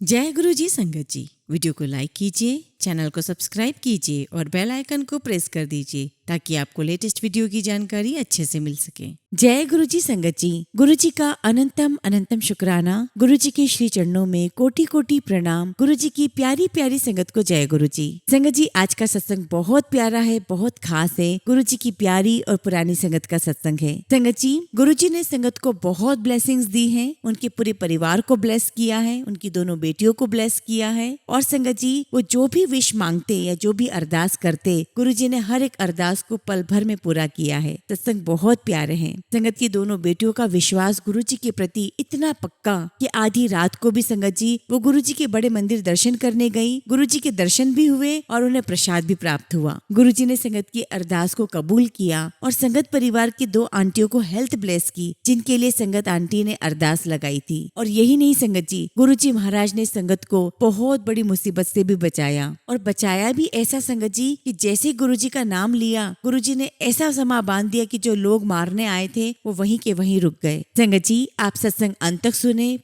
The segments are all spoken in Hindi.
जय गुरु जी संगत जी। वीडियो को लाइक कीजिए, चैनल को सब्सक्राइब कीजिए और बेल आइकन को प्रेस कर दीजिए ताकि आपको लेटेस्ट वीडियो की जानकारी अच्छे से मिल सके। जय गुरु जी संगत जी। गुरु जी का अनंतम अनंतम शुक्राना। गुरु जी के श्री चरणों में कोटि कोटि प्रणाम। गुरु जी की प्यारी प्यारी संगत को जय गुरु जी। संगत जी, आज का सत्संग बहुत प्यारा है, बहुत खास है। गुरु जी की प्यारी और पुरानी संगत का सत्संग है। संगत जी, गुरु जी ने संगत को बहुत ब्लेसिंग्स दी है, उनके पूरे परिवार को ब्लेस किया है, उनकी दोनों बेटियों को ब्लेस किया है। और संगत जी, वो जो भी विश मांगते या जो भी अरदास करते, गुरु जी ने हर एक अरदास को पल भर में पूरा किया है। सत्संग बहुत प्यारे हैं। संगत की दोनों बेटियों का विश्वास गुरु जी के प्रति इतना पक्का कि आधी रात को भी संगत जी वो गुरु जी के बड़े मंदिर दर्शन करने गई। गुरु जी के दर्शन भी हुए और उन्हें प्रसाद भी प्राप्त हुआ। गुरु जी ने संगत की अरदास को कबूल किया और संगत परिवार की 2 आंटियों को हेल्थ ब्लेस की, जिनके लिए संगत आंटी ने अरदास लगाई थी। और यही नहीं संगत जी, गुरु जी महाराज ने संगत को बहुत बड़ी मुसीबत से भी बचाया, और बचाया भी ऐसा संगत जी कि जैसे गुरु जी का नाम लिया, गुरु जी ने ऐसा समा बांध दिया कि जो लोग मारने आए थे वो वहीं के वहीं रुक गए। संगत जी, आप सत्संग अंत तक सुने,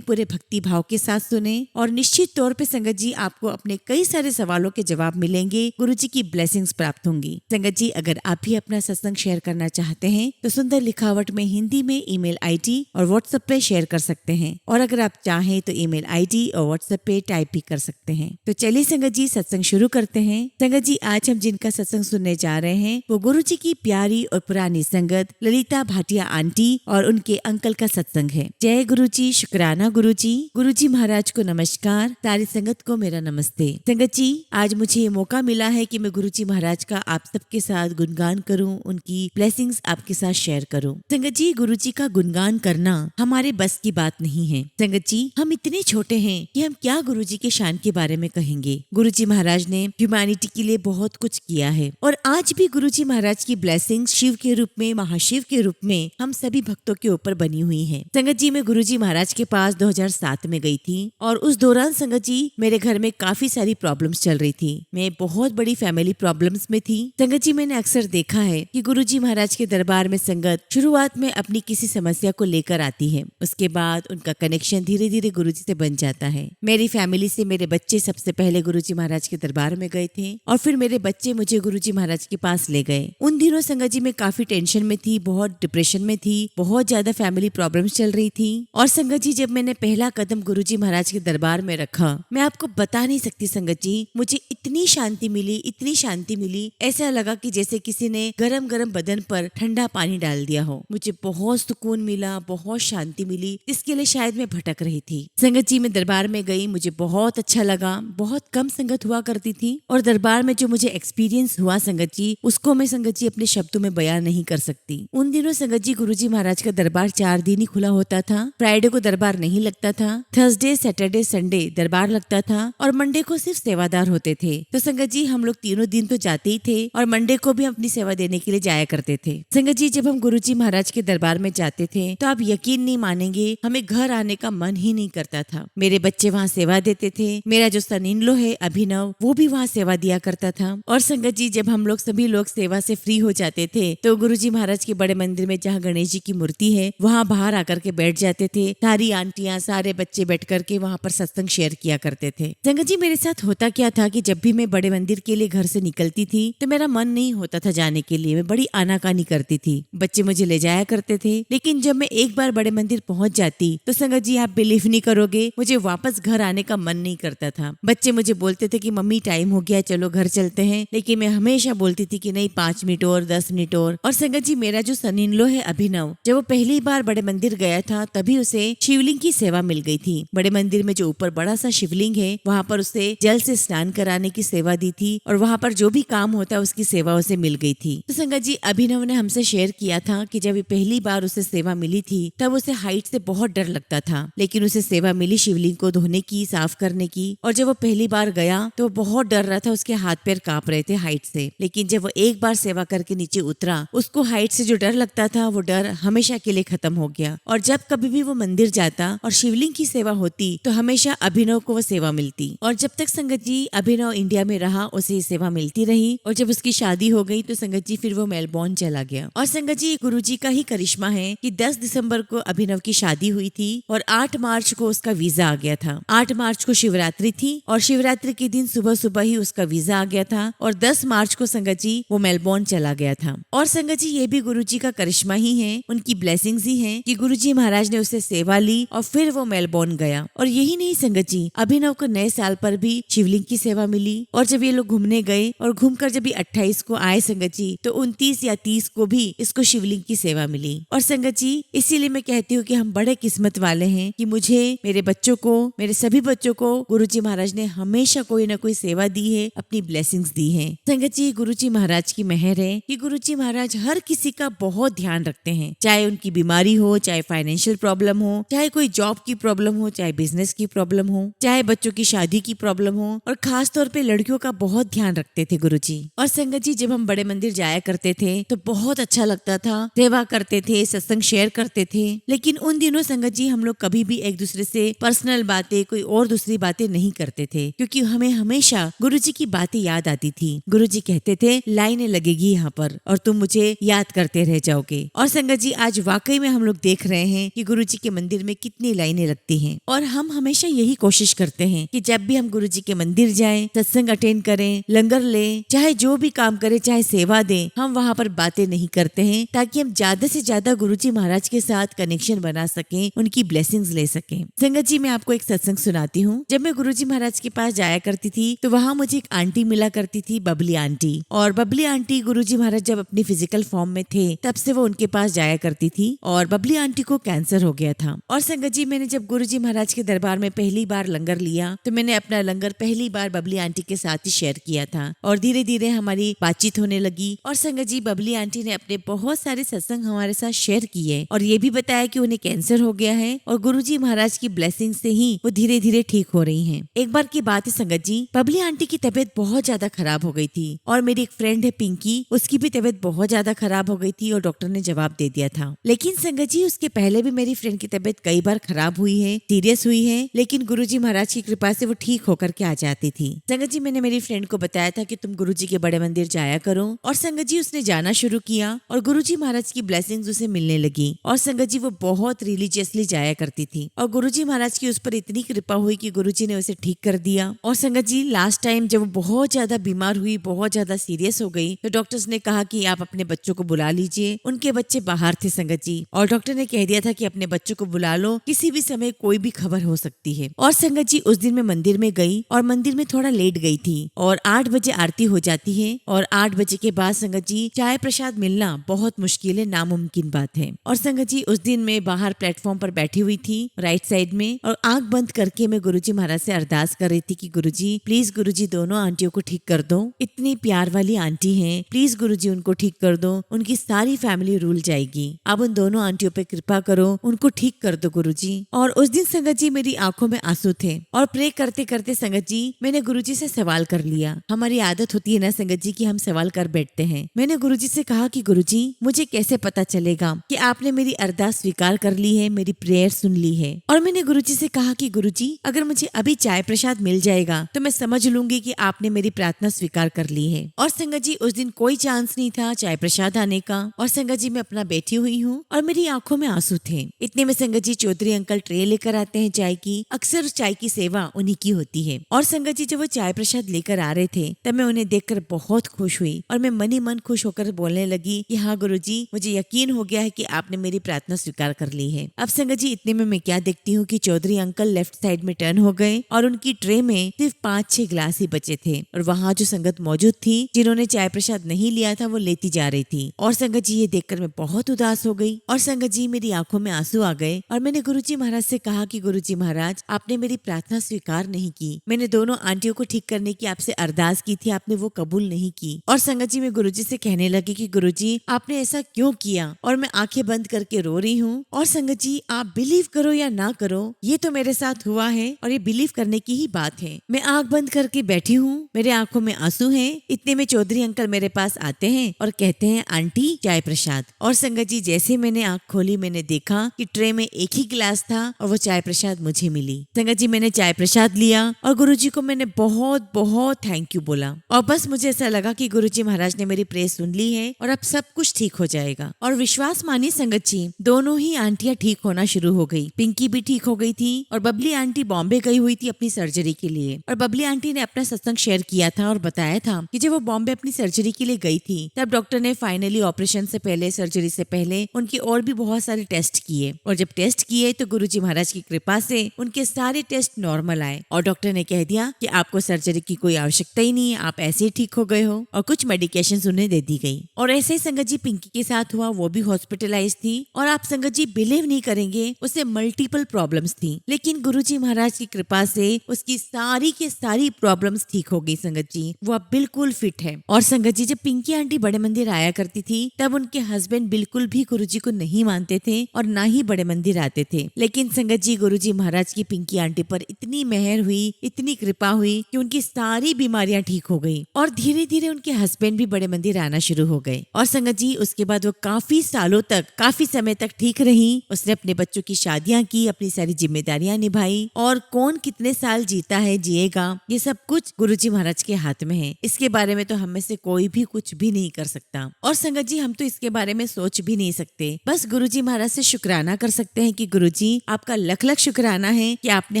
पूरे भक्ति भाव के साथ सुने और निश्चित तौर पे संगत जी आपको अपने कई सारे सवालों के जवाब मिलेंगे। गुरु जी की ब्लेसिंग्स प्राप्त होंगी। संगत जी, अगर आप भी अपना सत्संग शेयर करना चाहते हैं तो सुंदर लिखावट में हिंदी में ईमेल आईडी और व्हाट्सएप पे शेयर कर सकते हैं, और अगर आप चाहें तो ईमेल आईडी और व्हाट्सएप पे टाइप भी कर सकते हैं। तो चलिए संगत जी, सत्संग शुरू करते हैं। संगत जी, आज हम जिनका सत्संग सुनने जा रहे हैं वो गुरु जी की प्यारी और पुरानी संगत ललिता भाटिया आंटी और उनके अंकल का सत्संग है। जय गुरु जी, शुक्राना गुरु जी। गुरु जी महाराज को नमस्कार, सारी संगत को मेरा नमस्ते। संगत जी, आज मुझे ये मौका मिला है कि मैं गुरु जी महाराज का आप सबके साथ गुणगान करूं, उनकी ब्लेसिंग्स आपके साथ शेयर करूं। संगत जी, गुरु जी का गुणगान करना हमारे बस की बात नहीं है। संगत जी, हम इतने छोटे हैं कि हम क्या गुरु जी के शान के बारे में कहेंगे। गुरु जी महाराज ने ह्यूमैनिटी के लिए बहुत कुछ किया है, और आज भी गुरु जी महाराज की ब्लेसिंग शिव के रूप में, महाशिव के रूप में हम सभी भक्तों के ऊपर बनी हुई है। संगत जी, मैं गुरु जी महाराज के पास 2007 में गई थी, और उस दौरान संगत जी मेरे घर में काफी सारी प्रॉब्लम्स चल रही थी। मैं बहुत बड़ी फैमिली प्रॉब्लम्स में थी। संगत जी, मैंने अक्सर देखा है कि गुरु जी महाराज के दरबार में संगत शुरुआत में अपनी किसी समस्या को लेकर आती है, उसके बाद उनका कनेक्शन धीरे धीरे गुरु जी से बन जाता है। मेरी फैमिली से मेरे बच्चे सबसे पहले गुरु जी महाराज के दरबार में गए थे, और फिर मेरे बच्चे मुझे गुरु जी महाराज के पास ले गए। उन दिनों संगत जी मैं काफी टेंशन में थी, बहुत डिप्रेशन में थी, बहुत ज्यादा फैमिली प्रॉब्लम्स चल रही थी। और संगत जी, जब मैंने पहला कदम गुरु जी महाराज के दरबार में रखा, मैं आपको बता नहीं सकती संगत जी, मुझे इतनी शांति मिली, इतनी शांति मिली, ऐसा लगा कि जैसे किसी ने गरम गरम बदन पर ठंडा पानी डाल दिया हो। मुझे बहुत सुकून मिला, बहुत शांति मिली, इसके लिए शायद मैं भटक रही थी। संगत जी, मैं दरबार में गई, मुझे बहुत अच्छा लगा। बहुत कम संगत हुआ करती थी, और दरबार में जो मुझे एक्सपीरियंस हुआ संगत जी, उसको मैं संगत जी अपने शब्दों में बयान नहीं कर सकती। उन दिनों संगत जी गुरु जी महाराज का दरबार 4 दिन ही खुला होता था। फ्राइडे को दरबार नहीं लगता था, थर्सडे, सैटरडे, संडे दरबार लगता था, और मंडे को सिर्फ सेवादार होते थे। तो संगत जी, हम लोग तीनों दिन तो जाते ही थे, और मंडे को भी अपनी सेवा देने के लिए जाया करते थे। संगत जी, जब हम गुरु जी महाराज के दरबार में जाते थे तो आप यकीन नहीं मानेंगे, हमें घर आने का मन ही नहीं करता था। मेरे बच्चे वहाँ सेवा देते थे, मेरा जो सन इन लॉ है अभिनव, वो भी वहाँ सेवा दिया करता था। और संगत जी, जब हम लोग सभी लोग सेवा से फ्री हो जाते थे तो गुरु जी महाराज के बड़े मंदिर में जहाँ गणेश जी की मूर्ति है, वहाँ बाहर आकर के बैठ जाते थे। सारी आंटियां, सारे बच्चे बैठ करके वहाँ पर सत्संग शेयर किया करते थे। संगत जी, मेरे साथ होता क्या था कि जब भी मैं बड़े मंदिर के लिए घर से निकलती थी तो मेरा मन नहीं होता था जाने के लिए, मैं बड़ी आनाकानी करती थी। बच्चे मुझे ले जाया करते थे, लेकिन जब मैं एक बार बड़े मंदिर पहुंच जाती तो संगत जी, आप बिलीव नहीं करोगे, मुझे वापस घर आने का मन नहीं करता था। बच्चे मुझे बोलते थे कि मम्मी टाइम हो गया, चलो घर चलते हैं, लेकिन मैं हमेशा बोलती थी कि नहीं, 5 मिनट और, 10 मिनट और। संगत जी, मेरा जो सन इन लॉ है अभिनव, जब वो पहली बार बड़े मंदिर गया था तभी उसे शिवलिंग की सेवा मिल गई थी। बड़े मंदिर में जो ऊपर बड़ा सा शिवलिंग है, वहाँ पर उसे जल से स्नान कराने की सेवा दी थी, और वहाँ पर जो भी काम होता है उसकी सेवा उसे मिल गई थी। तो संगत जी, अभिनव ने हमसे शेयर किया था कि जब पहली बार उसे सेवा मिली थी तब उसे हाइट से बहुत डर लगता था, लेकिन उसे सेवा मिली शिवलिंग को धोने की, साफ करने करने की। और जब वो पहली बार गया तो बहुत डर रहा था, उसके हाथ पैर कांप रहे थे हाइट से। लेकिन जब वो एक बार सेवा करके नीचे उतरा, उसको हाइट से जो डर लगता था वो डर हमेशा के लिए खत्म हो गया। और जब कभी भी वो मंदिर जाता और शिवलिंग की सेवा होती तो हमेशा अभिनव को वो सेवा मिलती। और जब तक संगत जी अभिनव इंडिया में रहा उसे ये सेवा मिलती रही। और जब उसकी शादी हो गई तो संगत जी फिर वो मेलबोर्न चला गया। और संगत जी गुरु जी का ही करिश्मा है कि 10 दिसंबर को अभिनव की शादी हुई थी और 8 मार्च को उसका वीजा आ गया था। 8 मार्च को शिवरात्रि थी और शिवरात्रि के दिन सुबह सुबह ही उसका वीजा आ गया था। और 10 मार्च को संगत जी वो मेलबोर्न चला गया था। और संगत जी ये भी गुरु जी का करिश्मा ही है, उनकी ब्लेसिंग्स ही है कि गुरु जी महाराज ने उसे सेवा ली और फिर वो मेलबोर्न गया। और यही नहीं संगत जी, अभिनव को नए साल पर भी शिवलिंग की सेवा मिली। और जब ये लोग घूमने गए और घूमकर जब ये 28 को आए संगत जी, तो 29 या 30 को भी इसको शिवलिंग की सेवा मिली। और संगत जी इसीलिए मैं कहती हूँ कि हम बड़े किस्मत वाले हैं कि मुझे, मेरे बच्चों को, मेरे सभी बच्चों को गुरुजी महाराज ने हमेशा कोई ना कोई सेवा दी है, अपनी ब्लेसिंग्स दी है। संगत जी गुरुजी महाराज की मेहर है कि गुरुजी महाराज हर किसी का बहुत ध्यान रखते हैं, चाहे उनकी बीमारी हो, चाहे फाइनेंशियल प्रॉब्लम हो, चाहे कोई जॉब की प्रॉब्लम हो, चाहे बिजनेस की प्रॉब्लम हो, चाहे बच्चों की शादी की प्रॉब्लम हो। और खास तौर पे लड़कियों का बहुत ध्यान रखते थे गुरुजी। और संगत जी जब हम बड़े मंदिर जाया करते थे तो बहुत अच्छा लगता था, सेवा करते थे, सत्संग शेयर करते थे। लेकिन उन दिनों संगत जी हम लोग कभी भी एक दूसरे से पर्सनल बातें, कोई और दूसरी बातें नहीं करते थे, क्योंकि हमें हमेशा गुरुजी की बातें याद आती थी। गुरुजी कहते थे लाइनें लगेगी यहाँ पर और तुम मुझे याद करते रह जाओगे। और संगत जी आज वाकई में हम लोग देख रहे हैं कि गुरुजी के मंदिर में कितनी लाइनें लगती हैं। और हम हमेशा यही कोशिश करते हैं कि जब भी हम गुरुजी के मंदिर जाएं, सत्संग अटेंड करें, लंगर लें, चाहे जो भी काम करें, चाहे सेवा दें, हम वहाँ पर बातें नहीं करते हैं, ताकि हम ज्यादा से ज्यादा गुरुजी महाराज के साथ कनेक्शन बना सकें, उनकी ब्लेसिंग्स ले सकें। संगत जी मैं आपको एक सत्संग सुनाती हूँ। जब मैं गुरुजी महाराज के पास जाया करती थी तो वहाँ मुझे एक आंटी मिला करती थी, बबली आंटी। और बबली आंटी गुरुजी महाराज जब अपनी फिजिकल फॉर्म में थे तब से वो उनके पास जाया करती थी। और बबली आंटी को कैंसर हो गया था। और संगत जी मैंने जब गुरुजी महाराज के दरबार में पहली बार लंगर लिया तो मैंने अपना लंगर पहली बार बबली आंटी के साथ ही शेयर किया था। और धीरे धीरे हमारी बातचीत होने लगी। और संगत जी बबली आंटी ने अपने बहुत सारे सत्संग हमारे साथ शेयर किए और ये भी बताया कि उन्हें कैंसर हो गया है और गुरुजी महाराज की ब्लेसिंग से ही वो धीरे धीरे ठीक हो रही हैं। एक बार की बात है संगत जी, बबली आंटी की तबीयत बहुत ज्यादा खराब हो गई थी। और मेरी एक फ्रेंड है पिंकी, उसकी भी तबीयत बहुत ज्यादा खराब हो गई थी और डॉक्टर ने जवाब दे दिया था। लेकिन संगत जी उसके पहले भी मेरी फ्रेंड की तबीयत कई बार खराब हुई है, सीरियस हुई है, लेकिन गुरुजी महाराज की कृपा से वो ठीक होकर के आ जाती थी। संगत जी मैंने मेरी फ्रेंड को बताया था कि तुम गुरुजी के बड़े मंदिर जाया करो। और संगत जी उसने जाना शुरू किया और गुरुजी महाराज की ब्लेसिंग्स उसे मिलने लगी। और संगत जी वो बहुत रिलीजियसली जाया करती थी और गुरुजी महाराज की उस पर इतनी कृपा हुई कि गुरुजी ने उसे ठीक कर दिया। और संगत जी लास्ट टाइम जब वो बहुत ज्यादा बीमार हुई, बहुत ज्यादा सीरियस हो गई, तो डॉक्टर्स ने कहा कि आप अपने बच्चों को बुला लीजिए। उनके बच्चे बाहर थे संगत जी, और डॉक्टर ने कह दिया था कि अपने बच्चों को बुला लो, किसी भी समय कोई भी खबर हो सकती है। और संगत जी उस दिन मैं मंदिर में गई और मंदिर में थोड़ा लेट गई थी और 8 बजे आरती हो जाती है। और 8 बजे के बाद संगत जी चाय प्रसाद मिलना बहुत मुश्किल है, नामुमकिन बात है। और संगत जी उस दिन मैं बाहर प्लेटफॉर्म पर बैठी हुई थी राइट साइड में और आंख बंद करके मैं गुरुजी महाराज से अरदास कर रही थी कि गुरुजी प्लीज गुरुजी दोनों आंटियों को ठीक कर दो, इतनी प्यार वाली आंटी हैं, प्लीज गुरुजी उनको ठीक कर दो, उनकी सारी फैमिली रूल जाएगी, अब उन दोनों आंटियों पे कृपा करो, उनको ठीक कर दो गुरुजी। और उस दिन संगत जी मेरी आंखों में आंसू थे और प्रे करते करते संगत जी मैंने गुरुजी से सवाल कर लिया। हमारी आदत होती है ना संगत जी कि हम सवाल कर बैठते हैं। मैंने गुरुजी से कहा कि गुरुजी मुझे कैसे पता चलेगा कि आपने मेरी अरदास स्वीकार कर ली है, मेरी प्रेयर सुन ली है। और मैंने गुरुजी से कहा कि गुरुजी अगर मुझे अभी चाय प्रसाद मिल जाएगा तो मैं समझ लूंगी कि आपने मेरी प्रार्थना स्वीकार कर ली है। और संगत जी उस दिन कोई चांस नहीं था चाय प्रसाद आने का। और संगत जी मैं अपना बैठी हुई हूँ और मेरी आंखों में आंसू थे। इतने में संगत जी चौधरी अंकल ट्रे लेकर आते हैं चाय की, अक्सर चाय की सेवा उन्हीं की होती है। और संगत जी जब वो चाय प्रसाद लेकर आ रहे थे तब मैं उन्हें देखकर बहुत खुश हुई और मैं मन ही मन खुश होकर बोलने लगी कि हाँ गुरुजी मुझे यकीन हो गया है कि आपने मेरी प्रार्थना स्वीकार कर ली है। अब संगत जी इतने में मैं क्या देखती हूँ कि चौधरी अंकल लेफ्ट साइड में टर्न हो गए और उनकी ट्रे में सिर्फ 5-6 गिलास ही बचे थे। और वहाँ जो संगत मौजूद थी जिन्होंने चाय प्रसाद नहीं लिया था वो लेती जा रही थी। और संगत जी ये देखकर मैं बहुत उदास हो गई और संगत जी मेरी आंखों में आंसू आ गए। और मैंने गुरुजी महाराज से कहा कि गुरुजी महाराज आपने मेरी प्रार्थना स्वीकार नहीं की, मैंने दोनों आंटियों को ठीक करने की आपसे अरदास की थी, आपने वो कबूल नहीं की। और संगत जी मैं गुरुजी से कहने लगी कि गुरुजी आपने ऐसा क्यों किया, और मैं आंखें बंद करके रो रही हूँ। और संगत जी आप बिलीव करो या ना करो ये तो मेरे साथ हुआ है और ये बिलीव करने की ही बात है। मैं आंख बंद करके बैठी हूँ, मेरे आंखों में आंसू हैं। इतने में चौधरी अंकल मेरे पास आते हैं और कहते हैं आंटी चाय प्रसाद। और संगत जी जैसे मैंने आंख खोली मैंने देखा कि ट्रे में एक ही गिलास था और वो चाय प्रसाद मुझे मिली। संगत जी मैंने चाय प्रसाद लिया और गुरुजी को मैंने बहुत बहुत थैंक यू बोला और बस मुझे ऐसा लगा कि गुरुजी महाराज ने मेरी प्रे सुन ली है और अब सब कुछ ठीक हो जाएगा। और विश्वास मानिए संगत जी, दोनों ही आंटियां ठीक होना शुरू हो गई। पिंकी भी ठीक हो गई थी और बबली आंटी बॉम्बे गई हुई थी अपनी सर्जरी के लिए। और बबली आंटी ने अपना सत्संग शेयर किया था और बताया था कि जब वो बॉम्बे अपनी सर्जरी के लिए गई थी तब डॉक्टर ने फाइनली ऑपरेशन से पहले, सर्जरी से पहले उनकी और भी बहुत सारे टेस्ट किए और जब टेस्ट किए तो गुरुजी महाराज की कृपा से उनके सारे टेस्ट नॉर्मल आए और डॉक्टर ने कह दिया कि आपको सर्जरी की कोई आवश्यकता ही नहीं है, आप ऐसे ही ठीक हो गए हो और कुछ मेडिकेशन उन्हें दे दी गई। और ऐसे ही संगत जी पिंकी के साथ हुआ, वो भी हॉस्पिटलाइज थी और आप संगत जी बिलीव नहीं करेंगे उसे मल्टीपल प्रॉब्लम्स थी, लेकिन गुरुजी महाराज की कृपा से उसकी सारी की सारी प्रॉब्लम्स ठीक हो गई। संगत जी वो अब बिल्कुल फिट है। और संगत जी जब पिंकी आंटी बड़े मंदिर आया करती थी तब उनके हस्बैंड बिल्कुल भी गुरुजी को नहीं मानते थे और ना ही बड़े मंदिर आते थे, लेकिन संगत जी गुरुजी महाराज की पिंकी आंटी पर इतनी मेहर हुई, इतनी कृपा हुई कि उनकी सारी बीमारियां ठीक हो गई और धीरे धीरे उनके हस्बैंड भी बड़े मंदिर आना शुरू हो गए। और संगत जी उसके बाद वो काफी सालों तक, काफी समय तक ठीक रही। उसने अपने बच्चों की शादियां की, अपनी सारी जिम्मेदारियां निभाई और कौन कितने साल जीता है, जिएगा, ये सब कुछ गुरुजी महाराज के हाथ में है। इसके बारे में तो हम में से कोई भी कुछ भी नहीं कर सकता और संगत जी हम तो इसके बारे में सोच भी नहीं सकते। बस गुरुजी महाराज से शुक्राना कर सकते हैं कि गुरुजी आपका लख लख शुक्राना है कि आपने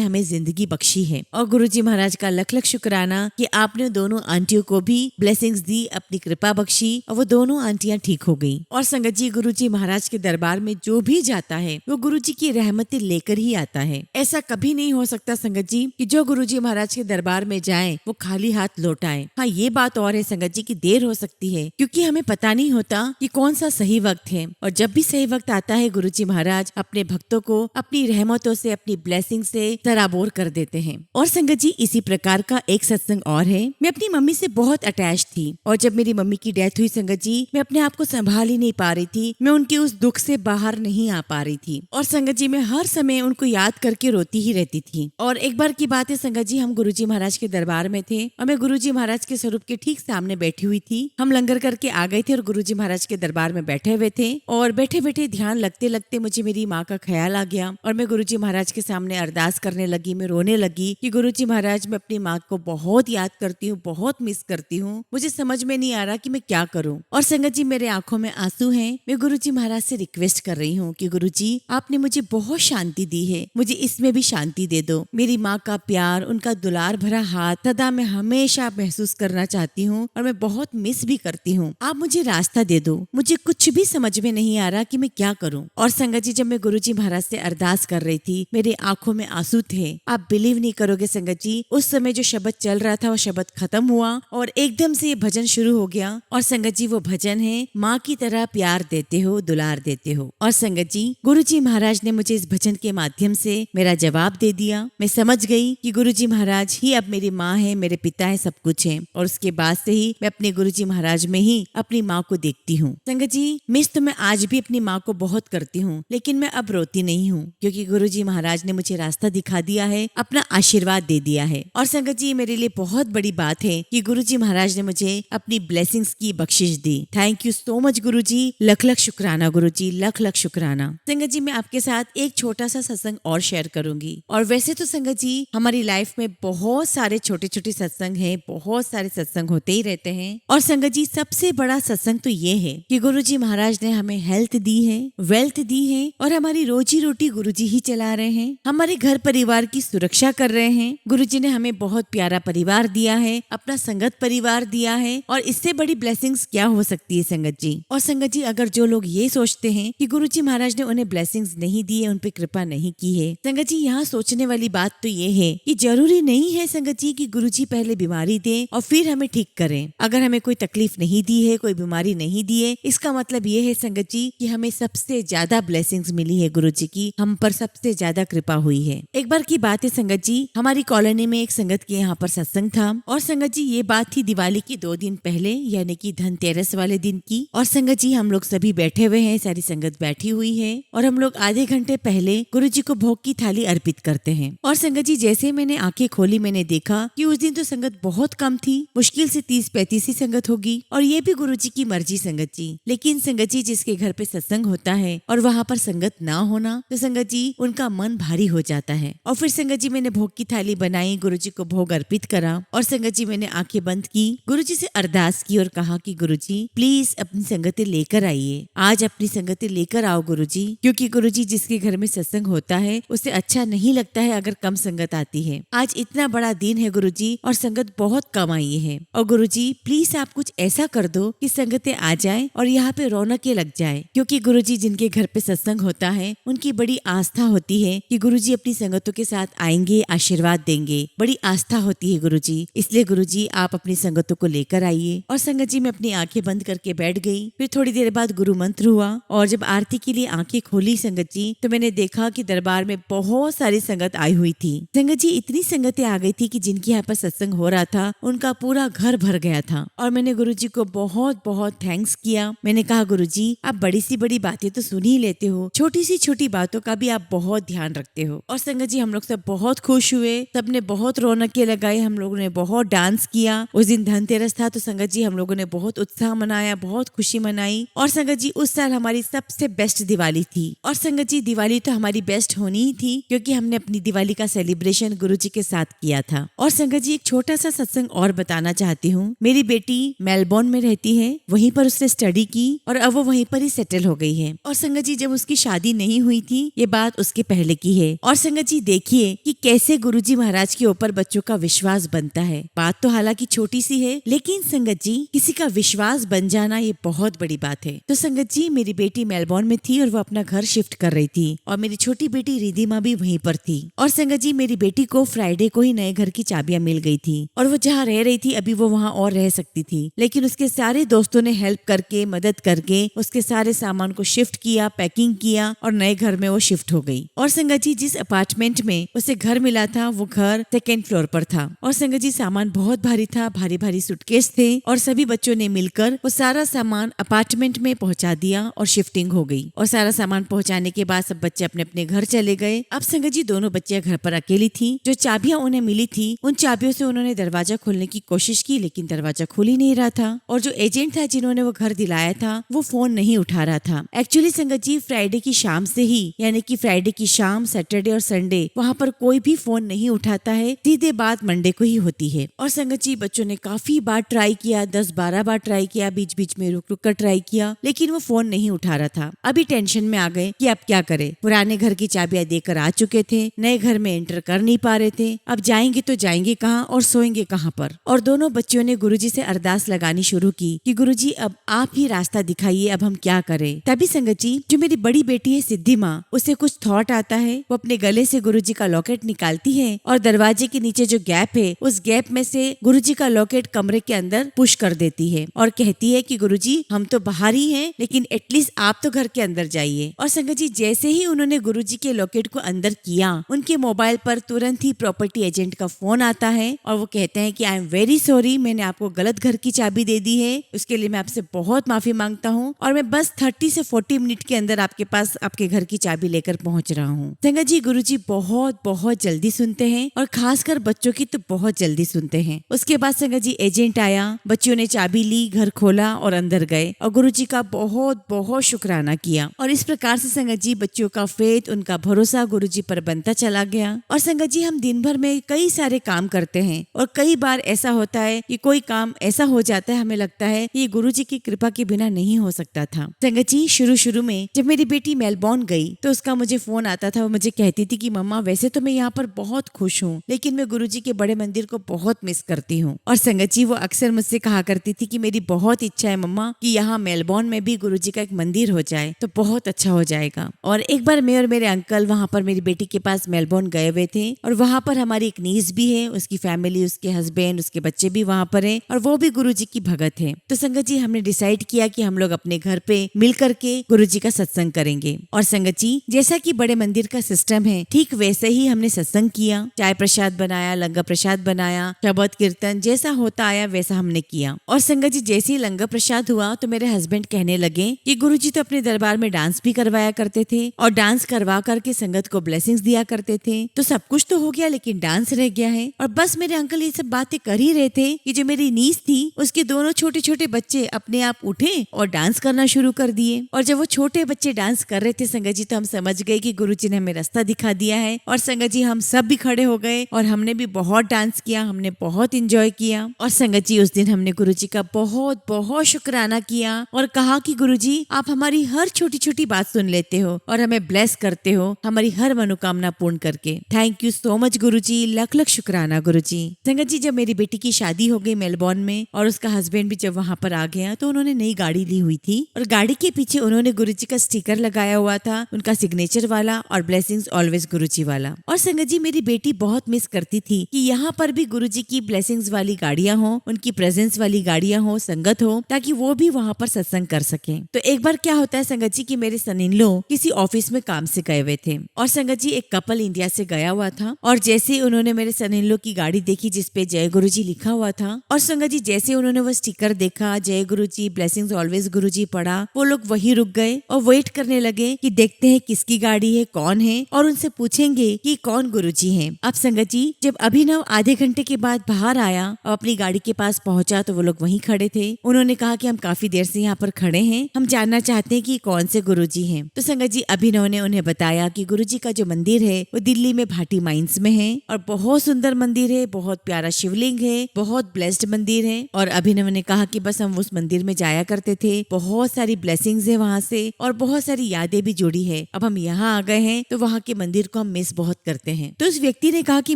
हमें जिंदगी बख्शी है और गुरुजी महाराज का लख लख शुक्राना कि आपने दोनों आंटियों को भी ब्लेसिंग्स दी, अपनी कृपा बख्शी और वो दोनों आंटियां ठीक हो गई। और संगत जी गुरुजी महाराज के दरबार में जो भी जाता है वो गुरुजी की रहमतें लेकर ही आता है। ऐसा कभी नहीं हो सकता संगत जी कि जो गुरुजी महाराज के दरबार में जाए वो खाली हाथ लौट आए। हाँ ये बात और है संगत जी की देर हो सकती है क्योंकि हमें पता नहीं होता कि कौन सा सही वक्त है और जब भी सही वक्त आता है गुरुजी महाराज अपने भक्तों को अपनी रहमतों से, अपनी ब्लेसिंग से सराबोर कर देते हैं। और संगत जी इसी प्रकार का एक सत्संग और है। मैं अपनी मम्मी से बहुत अटैच थी और जब मेरी मम्मी की डेथ हुई संगत जी मैं अपने आप को संभाल ही नहीं पा रही थी, मैं उनके उस दुख से बाहर नहीं आ पा रही थी और संगत जी मैं हर समय उनको याद करके रोती ही रहती थी। और एक बार की बात है संगत जी हम गुरुजी महाराज के दरबार में थे और मैं गुरुजी महाराज के स्वरूप के ठीक सामने बैठी हुई थी। हम लंगर करके आ गए थे और गुरुजी महाराज के दरबार में बैठे हुए थे और बैठे बैठे ध्यान लगते लगते मुझे मेरी माँ का ख्याल आ गया और मैं गुरुजी महाराज के सामने अरदास करने लगी। मैं रोने लगी कि गुरुजी महाराज मैं अपनी माँ को बहुत याद करती हूँ, बहुत मिस करती हूँ, मुझे समझ में नहीं आ रहा कि मैं क्या करूँ। और संगत जी मेरे आंखों में आंसू हैं। मैं गुरुजी महाराज से रिक्वेस्ट कर रही हूँ कि गुरुजी आपने मुझे बहुत शांति दी है, मुझे इसमें भी शांति दे दो। मेरी माँ का प्यार, उनका दुलार भरा हाथ सदा मैं हमेशा महसूस करना चाहती हूँ और मैं बहुत मिस भी करती हूँ। आप मुझे रास्ता दे दो, मुझे कुछ भी समझ में नहीं आ रहा कि मैं क्या करूँ। और संगत जी जब मैं गुरुजी महाराज से अरदास कर रही थी मेरी आंखों में आंसू थे। आप बिलीव नहीं करोगे संगत जी उस समय जो शब्द चल रहा था वो शब्द खत्म हुआ और एकदम से ये भजन शुरू हो गया। और संगत जी वो भजन है माँ की तरह प्यार देते हो, दुलार देते हो। और संगत जी गुरुजी महाराज ने मुझे इस भजन के माध्यम से मेरा जवाब दे दिया। मैं समझ गई कि गुरुजी महाराज ही अब मेरी माँ है, मेरे पिता है, सब कुछ है। और उसके बाद से ही मैं अपने गुरुजी महाराज में ही अपनी माँ को देखती हूँ। संगत जी मिस तो मैं आज भी अपनी माँ को बहुत करती हूँ लेकिन मैं अब रोती नहीं हूँ क्योंकि गुरुजी महाराज ने मुझे रास्ता दिखा दिया है, अपना आशीर्वाद दे दिया है। और संगत जी मेरे लिए बहुत बड़ी बात है कि गुरुजी महाराज ने मुझे अपनी ब्लेसिंग्स की बख्शिश दी। थैंक यू सो मच गुरुजी, लख लख शुक्राना गुरुजी, लख लख शुक्राना। संगत जी मैं आपके साथ एक छोटा सा सत्संग और शेयर करूंगी। और वैसे तो संगत जी हमारी लाइफ में बहुत सारे छोटे छोटे सत्संग हैं, बहुत सारे सत्संग होते ही रहते हैं। और संगत जी सबसे बड़ा सत्संग तो ये है कि गुरुजी महाराज ने हमें हेल्थ दी है, वेल्थ दी है और हमारी रोजी रोटी गुरुजी ही चला रहे हैं, हमारे घर परिवार की सुरक्षा कर रहे हैं। गुरुजी ने हमें बहुत प्यारा परिवार दिया है, अपना संगत परिवार दिया है और इससे बड़ी ब्लेसिंग्स क्या हो सकती है संगत जी। और संगत जी अगर जो लोग ये सोचते हैं कि गुरुजी महाराज ने उन्हें ब्लेसिंग्स नहीं दी है, उन पे कृपा नहीं की है, संगत जी यहाँ सोचने वाली बात तो ये है कि जरूरी नहीं है संगत जी कि गुरुजी पहले बीमारी दे और फिर हमें ठीक करें। अगर हमें कोई तकलीफ नहीं दी है, कोई बीमारी नहीं दी है, इसका मतलब ये है संगत जी कि हमें सबसे ज्यादा ब्लेसिंग्स मिली है गुरुजी की, हम पर सबसे ज्यादा कृपा हुई है। एक बार की बात है संगत जी हमारी कॉलोनी में एक संगत के यहाँ पर सत्संग था और संगत जी ये बात थी दिवाली की 2 दिन पहले यानी कि धनतेरस वाले दिन की। और संगत जी हम लोग सभी बैठे हुए हैं, सारी संगत बैठी हुई है और हम लोग आधे घंटे पहले गुरुजी को भोग की थाली अर्पित करते हैं। और और संगत जी जैसे मैंने आंखें खोली मैंने देखा कि उस दिन तो संगत बहुत कम थी, मुश्किल से 30-35 ही संगत होगी, और ये भी गुरुजी की मर्जी संगत जी। लेकिन संगत जी जिसके घर पे सत्संग होता है और वहाँ पर संगत ना होना तो संगत जी उनका मन भारी हो जाता है। और फिर संगत जी मैंने भोग की थाली बनाई, गुरुजी को भोग अर्पित करा और संगत जी मैंने आंखें बंद की, गुरुजी से अरदास की और कहा कि गुरुजी प्लीज अपनी संगतें लेकर आइए, आज अपनी संगतें लेकर आओ गुरुजी, क्योंकि गुरुजी जिसके घर में सत्संग होता है उसे अच्छा नहीं लगता है अगर कम संगत आती है। आज इतना बड़ा दिन है गुरुजी और संगत बहुत कम आई है, और गुरुजी प्लीज आप कुछ ऐसा कर दो कि संगतें आ जाए और यहाँ पे रौनकें लग जाए, क्योंकि गुरुजी जिनके घर पे सत्संग होता है उनकी बड़ी आस्था होती है कि गुरुजी अपनी संगतों के साथ आएंगे, आशीर्वाद देंगे, बड़ी आस्था होती है गुरुजी। इसलिए गुरुजी आप अपनी संगतों को लेकर आइए। और संगत जी मैं अपनी आंखें बंद करके बैठ गई। फिर थोड़ी देर बाद गुरु मंत्र हुआ और जब आरती के लिए आंखें खोली संगत जी तो मैंने देखा कि दरबार में बहुत सारी संगत आई हुई थी। संगत जी इतनी संगतें आ गई थी कि जिनके यहाँ पर सत्संग हो रहा था उनका पूरा घर भर गया था। और मैंने गुरुजी को बहुत बहुत थैंक्स किया। मैंने कहा गुरुजी आप बड़ी सी बड़ी बातें तो सुन ही लेते हो, छोटी सी छोटी बातों का भी आप बहुत ध्यान रखते हो। और संगत जी हम लोग सब बहुत खुश हुए, सबने बहुत रौनकें लगाई, हम लोगों ने बहुत डांस किया। उस दिन धनतेरस था तो संगत जी हम लोगों ने बहुत उत्साह मनाया, बहुत खुशी मनाई। और संगत जी उस साल हमारी सबसे बेस्ट दिवाली थी। और संगत जी दिवाली तो हमारी बेस्ट होनी ही थी क्योंकि हमने अपनी दिवाली का सेलिब्रेशन गुरुजी के साथ किया था। और संगत जी एक छोटा सा सत्संग और बताना चाहती हूँ। मेरी बेटी मेलबोर्न में रहती है, वहीं पर उसने स्टडी की और अब वो वहीं पर ही सेटल हो गई है। और संगत जी जब उसकी शादी नहीं हुई थी, ये बात उसके पहले की है। और संगत जी देखिए कि कैसे गुरुजी महाराज के ऊपर बच्चों का विश्वास बनता है। बात तो हालांकि छोटी सी है लेकिन संगत जी किसी का विश्वास बन जाना ये बहुत बड़ी बात है। तो संगत जी मेरी बेटी मेलबोर्न में थी और वो अपना घर शिफ्ट कर रही थी और मेरी छोटी बेटी रिधिमा भी वहीं पर थी। और संगत जी मेरी बेटी को फ्राइडे को ही नए घर की चाबियां मिल गई थी और वो जहाँ रह रही थी अभी वो वहाँ और रह सकती थी, लेकिन उसके सारे दोस्तों ने हेल्प करके मदद करके उसके सारे सामान को शिफ्ट किया, पैकिंग किया और नए घर में वो शिफ्ट हो गई। और संगत जी जिस अपार्टमेंट में उसे घर मिला था वो घर 2nd फ्लोर पर था। और संगत जी सामान बहुत भारी था, भारी भारी सूटकेस थे और सभी बच्चों ने मिलकर वो सारा सामान अपार्टमेंट में पहुंचा दिया और शिफ्टिंग हो गई। और सारा सामान पहुंचाने के बाद सब बच्चे अपने अपने घर चले गए। अब संगत जी दोनों बच्चियां घर पर अकेली थी। जो चाबियां उन्हें मिली थी उन चाबियों से उन्होंने दरवाजा खोलने की कोशिश की लेकिन दरवाजा खुल ही नहीं रहा था। और जो एजेंट था जिन्होंने वो घर दिलाया था वो फोन नहीं उठा रहा था। एक्चुअली संगत जी फ्राइडे की शाम से ही यानी कि फ्राइडे की शाम, सैटरडे और संडे वहाँ पर कोई भी फोन नहीं उठाता है, सीधे बात मंडे को ही होती है। और संगत जी बच्चों ने काफी बार ट्राई किया, 10-12 बार ट्राई किया, बीच बीच में रुक रुक कर ट्राई किया लेकिन वो फोन नहीं उठा रहा था। अभी टेंशन में आ गए कि अब क्या करें। पुराने घर की चाबियां देकर आ चुके थे, नए घर में एंटर कर नहीं पा रहे थे, अब जाएंगे तो जाएंगे कहाँ और सोएंगे कहाँ पर। और दोनों बच्चियों ने गुरुजी से अरदास लगानी शुरू की कि गुरुजी अब आप ही रास्ता दिखाइए, अब हम क्या करें। तभी संगत जी जो मेरी बड़ी बेटी है सिद्धि माँ, उसे कुछ थॉट आता है, वो अपने गले से गुरुजी का लॉकेट निकालती है और दरवाजे के नीचे जो गैप है उस गैप में से गुरुजी का लॉकेट कमरे के अंदर पुश कर देती है और कहती है कि गुरुजी हम तो बाहर ही हैं लेकिन एटलीस्ट आप तो घर के अंदर जाइए। और संगत जी जैसे ही उन्होंने गुरुजी के लॉकेट को अंदर किया उनके मोबाइल पर तुरंत ही प्रॉपर्टी एजेंट का फोन आता है और वो कहते हैं कि आई एम वेरी सॉरी, मैंने आपको गलत घर की चाबी दे दी है, उसके लिए मैं आपसे बहुत माफी मांगता हूँ और मैं बस 30 से 40 मिनट के अंदर आपके पास आपके घर की चाबी लेकर पहुंच रहा हूँ। संगत जी गुरुजी बहुत बहुत जल्दी सुनते हैं और खासकर बच्चों की तो बहुत जल्दी सुनते हैं। उसके बाद संगत जी एजेंट आया, बच्चियों ने चाबी ली, घर खोला और अंदर गए और गुरुजी का बहुत बहुत शुक्राना किया। और इस प्रकार से संगत जी बच्चियों का फेथ, उनका भरोसा गुरुजी पर बनता चला गया। और संगत जी हम दिन भर में कई सारे काम करते हैं और कई बार ऐसा होता है कि कोई काम ऐसा हो जाता है हमें लगता है कि गुरुजी की कृपा के बिना नहीं हो सकता था। संगत जी शुरू में जब मेरी बेटी मेलबोर्न गई तो उसका मुझे फोन आता था, वो मुझे कहती थी कि मम्मा वैसे तो मैं यहाँ पर बहुत खुश हूँ लेकिन मैं गुरुजी के बड़े मंदिर को बहुत मिस करती हूँ। और संगत जी वो अक्सर मुझसे कहा करती थी कि मेरी बहुत इच्छा है मम्मा कि यहाँ मेलबोर्न में भी गुरुजी का एक मंदिर हो जाए तो बहुत अच्छा हो जाएगा। और एक बार मैं और मेरे अंकल वहाँ पर मेरी बेटी के पास मेलबोर्न गए हुए थे और वहाँ पर हमारी एक नीस भी है, उसकी फैमिली, उसके हस्बैंड, उसके बच्चे भी वहाँ पर हैं और वो भी गुरुजी की भगत है। तो संगत जी हमने डिसाइड किया कि हम लोग अपने घर पे मिल करके गुरुजी का सत्संग करेंगे। और संगत जी जैसा कि बड़े मंदिर का सिस्टम है ठीक वैसे ही हमने सत्संग किया, चाय प्रसाद बनाया, लंगर प्रसाद बनाया, शबद कीर्तन जैसा होता आया वैसा हमने किया। और संगत जी जैसे ही लंगर प्रसाद हुआ तो मेरे हस्बैंड कहने लगे कि गुरुजी तो अपने दरबार में डांस भी करवाया करते थे और डांस करवा करके संगत को ब्लेसिंग्स दिया करते थे तो सब कुछ तो हो गया लेकिन डांस रह गया है। और बस मेरे अंकल ये सब बातें कर ही रहे थे कि जो मेरी नीस थी उसके दोनों छोटे छोटे बच्चे अपने आप उठे और डांस करना शुरू कर दिए। और जब वो छोटे बच्चे डांस कर रहे थे संगत जी, तो हम समझ गए कि गुरुजी ने हमें रास्ता दिखा दिया है। और संगत जी हम सब भी खड़े हो गए और हमने भी बहुत डांस किया, हमने बहुत इंजॉय किया। और संगत जी उस दिन हमने गुरुजी का बहुत बहुत शुक्राना किया और कहा कि गुरुजी आप हमारी हर छोटी छोटी बात सुन लेते हो और हमें ब्लेस करते हो हमारी हर मनोकामना पूर्ण करके। थैंक यू सो मच गुरुजी, लख लख शुक्राना गुरुजी। संगत जी जब मेरी बेटी की शादी हो गई मेलबोर्न में और उसका हस्बैंड भी जब वहाँ पर आ गया तो उन्होंने नई गाड़ी ली हुई थी और गाड़ी के पीछे उन्होंने गुरुजी का स्टिकर लगाया हुआ था, उनका सिग्नेचर वाला और ब्लेसिंग्स ऑलवेज गुरुजी वाला। और संगत जी मेरी बेटी बहुत मिस करती थी कि यहाँ पर भी गुरुजी की ब्लेसिंग्स वाली गाड़ियां हो, उनकी प्रेजेंस वाली गाड़ियां हो, संगत हो, ताकि वो भी वहाँ पर सत्संग कर सके। तो एक बार क्या होता है संगत जी कि मेरे सन इन लॉ किसी ऑफिस में काम से गए हुए थे और संगत जी एक कपल इंडिया से गया हुआ था। और जैसे उन्होंने मेरे सन इन लॉ की गाड़ी देखी जिसपे जय गुरुजी लिखा हुआ था, और संगत जी जैसे उन्होंने वो स्टिकर देखा जय गुरुजी ब्लेसिंग्स ऑलवेज गुरुजी पढ़ा, वो लोग वही रुक गए और वेट करने लगे कि देखते हैं किसकी गाड़ी है, कौन है, और उनसे पूछेंगे कि कौन गुरुजी हैं। अब संगत जी जब अभिनव आधे घंटे के बाद बाहर आया और अपनी गाड़ी के पास पहुंचा तो वो लोग वहीं खड़े थे। उन्होंने कहा कि हम काफी देर से यहाँ पर खड़े हैं, हम जानना चाहते हैं कि कौन से गुरुजी हैं। तो संगत जी अभिनव ने उन्हें बताया कि गुरुजी का जो मंदिर है वो दिल्ली में भाटी माइंस में है और बहुत सुंदर मंदिर है, बहुत प्यारा शिवलिंग है, बहुत ब्लेस्ड मंदिर है। और अभिनव ने कहा कि बस हम उस मंदिर में जाया करते थे, बहुत सारी ब्लेसिंग्स है वहाँ से और बहुत सारी यादें भी जुड़ी है। अब हम यहाँ आ गए हैं तो वहाँ के मंदिर को हम मिस बहुत करते हैं। तो उस व्यक्ति ने कहा कि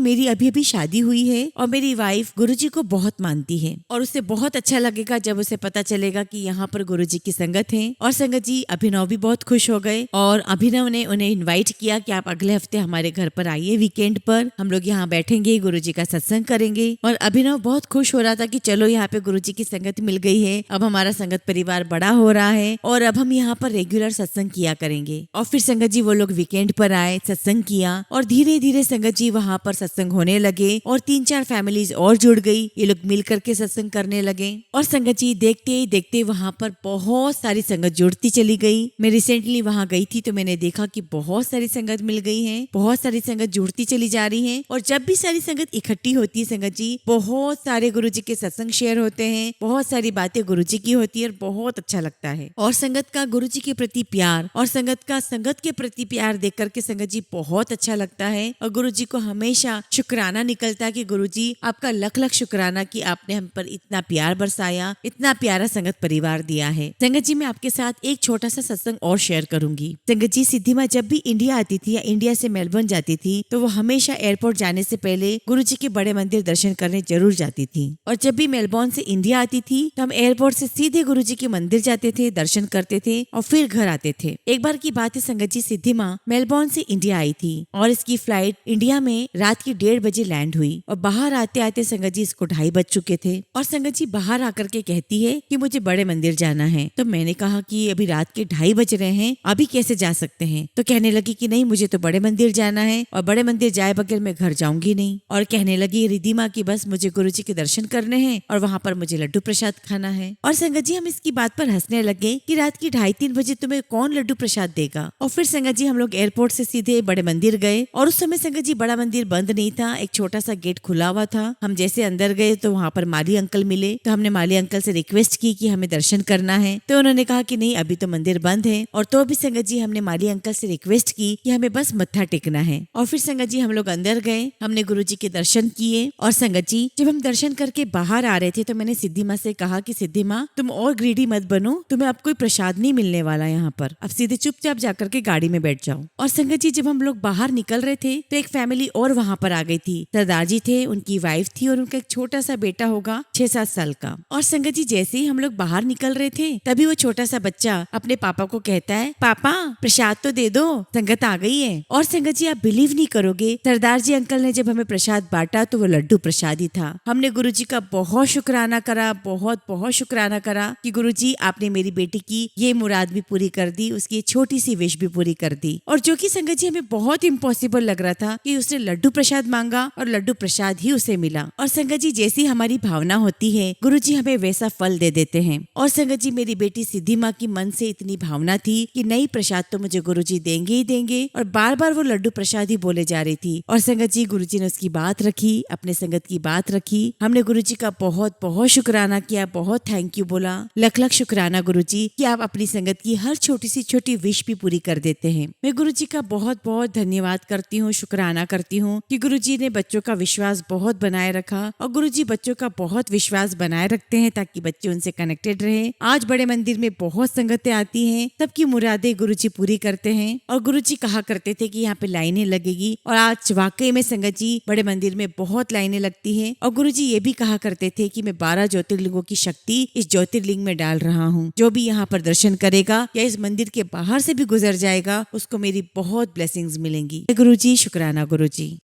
मेरी अभी अभी शादी हुई है और मेरी वाइफ गुरुजी को बहुत मानती है और उसे बहुत अच्छा लगेगा जब उसे पता चलेगा कि यहाँ पर गुरुजी की संगत है। और संगत जी अभिनव भी बहुत खुश हो गए और अभिनव ने उन्हें इनवाइट किया कि आप अगले हफ्ते हमारे घर पर आइए, वीकेंड पर हम लोग यहाँ बैठेंगे, गुरुजी का सत्संग करेंगे। और अभिनव बहुत खुश हो रहा था कि चलो यहाँ पे गुरुजी की संगत मिल गई है, अब हमारा संगत परिवार बड़ा हो रहा है और अब हम यहाँ पर रेगुलर सत्संग किया करेंगे। और फिर संगत जी वो लोग वीकेंड पर आए, सत्संग किया और धीरे धीरे संगत जी वहाँ पर सत्संग होने लगे और 3-4 फैमिलीज और जुड़ गई, ये लोग मिल करके सत्संग करने लगे। और संगत जी देखते ही देखते वहाँ पर बहुत सारी संगत जुड़ती चली गई। मैं रिसेंटली वहाँ गई थी तो मैंने देखा कि बहुत सारी संगत मिल गई है, बहुत सारी संगत जुड़ती चली जा रही है। और जब भी सारी संगत इकट्ठी होती है संगत जी बहुत सारे गुरुजी के सत्संग शेयर होते हैं, बहुत सारी बातें गुरुजी की होती है और बहुत अच्छा लगता है। और संगत का गुरुजी के प्रति प्यार और संगत का संगत के प्रति प्यार देख करके संगत जी बहुत अच्छा लगता है और गुरुजी को हमेशा शुक्राना निकलता है कि गुरुजी आपका लख लख शुक्राना कि आपने हम पर इतना प्यार बरसाया, इतना प्यारा संगत परिवार दिया है। संगत जी मैं आपके साथ एक छोटा सा सत्संग और शेयर करूंगी। संगत जी सिद्धि माँ जब भी इंडिया आती थी या इंडिया से मेलबर्न जाती थी तो वो हमेशा एयरपोर्ट जाने से पहले गुरुजी के बड़े मंदिर दर्शन करने जरूर जाती थी। और जब भी मेलबोर्न से इंडिया आती थी तो हम एयरपोर्ट से सीधे गुरुजी के मंदिर जाते थे, दर्शन करते थे और फिर घर आते थे। एक बार की बात है संगत जी सिद्धि माँ मेलबोर्न से इंडिया आई थी और इसकी फ्लाइट इंडिया में रात की 1:30 बजे लैंड हुई और बाहर आते आते संगत जी इसको 2:30 बज चुके थे। और संगत जी बाहर आकर के कहती है कि मुझे बड़े मंदिर जाना है। तो मैंने कहा कि अभी रात के 2:30 बज रहे हैं, अभी कैसे जा सकते हैं। तो कहने लगी कि नहीं मुझे तो बड़े मंदिर जाना है और बड़े मंदिर जाए बगैर मैं घर जाऊंगी नहीं। और कहने लगी रिद्धिमा की बस मुझे गुरुजी के दर्शन करने हैं और वहाँ पर मुझे लड्डू प्रसाद खाना है। और संगत जी हम इसकी बात पर हंसने लगे कि रात की 2:30-3 बजे तुम्हें कौन लड्डू प्रसाद देगा। और फिर संगत जी हम लोग एयरपोर्ट से सीधे बड़े मंदिर गए और उस समय संगत जी बड़ा मंदिर बंद नहीं था, एक छोटा सा गेट खुला हुआ था। हम जैसे अंदर गए तो वहाँ पर माली अंकल मिले तो हमने माली अंकल से रिक्वेस्ट की कि हमें दर्शन करना है। तो उन्होंने कहा कि नहीं अभी तो मंदिर बंद है। और तो भी संगत जी हमने माली अंकल से रिक्वेस्ट की कि हमें बस मत्था टेकना है। और फिर संगत जी हम लोग अंदर गए, हमने गुरुजी के दर्शन किए। और संगत जी जब हम दर्शन करके बाहर आ रहे थे तो मैंने सिद्धि माँ से कहा कि सिद्धि माँ तुम और ग्रीडी मत बनो, तुम्हें अब कोई प्रसाद नहीं मिलने वाला यहाँ पर, अब सीधे चुपचाप जाकर के गाड़ी में बैठ जाओ। और संगत जी जब हम लोग बाहर निकल रहे थे तो एक फैमिली और वहाँ पर आ गई थी। सरदार जी थे, उनकी वाइफ थी और उनका एक छोटा सा बेटा होगा 6-7 साल का। और संगत जी जैसे ही हम लोग बाहर निकल रहे थे तभी वो छोटा सा बच्चा अपने पापा को कहता है पापा प्रसाद तो दे दो, संगत आ गई है। और संगत जी आप बिलीव नहीं करोगे, सरदार जी अंकल ने जब हमें प्रसाद बांटा तो वो लड्डू प्रसाद ही था। हमने गुरुजी का बहुत शुक्राना करा, बहुत बहुत शुक्राना करा कि गुरुजी आपने मेरी बेटी की ये मुराद भी पूरी कर दी, उसकी छोटी सी विश भी पूरी कर दी। और जो कि संगत जी हमें बहुत इम्पॉसिबल लग रहा था कि उसने लड्डू प्रसाद मांगा और लड्डू प्रसाद ही उसे मिला। और संगत जी जैसी हमारी भावना होती है गुरुजी हमें वैसा फल दे देते हैं। और संगत जी मेरी बेटी सिद्धि माँ की मन से इतनी भावना थी कि नई प्रसाद तो मुझे गुरुजी देंगे ही देंगे और बार बार वो लड्डू प्रसाद ही जी बोले जा रही थी और संगत जी गुरुजी ने उसकी बात रखी, अपने संगत की बात रखी। हमने गुरुजी का बहुत बहुत शुक्राना किया, बहुत थैंक यू बोला। लख लख शुक्राना गुरुजी कि आप अपनी संगत की हर छोटी सी छोटी विश भी पूरी कर देते हैं। मैं गुरुजी का बहुत बहुत धन्यवाद करती हूँ, शुक्राना करती हूँ कि गुरुजी ने बच्चों का विश्वास बहुत बनाए रखा और गुरुजी बच्चों का बहुत विश्वास बनाए रखते हैं ताकि बच्चे उनसे कनेक्टेड रहे। आज बड़े मंदिर में बहुत संगतें आती हैं, सबकी मुरादें गुरुजी पूरी करते हैं और गुरुजी कहा करते थे कि यहाँ पे लाइनें लगेगी और आज वाकई में संगत जी बड़े मंदिर में बहुत लाइनें लगती हैं। और गुरुजी ये भी कहा करते थे कि मैं 12 ज्योतिर्लिंगों की शक्ति इस ज्योतिर्लिंग में डाल रहा हूँ। जो भी यहाँ पर दर्शन करेगा या इस मंदिर के बाहर से भी गुजर जाएगा उसको मेरी बहुत ब्लेसिंग्स मिलेंगी। गुरुजी शुक्राना गुरुजी।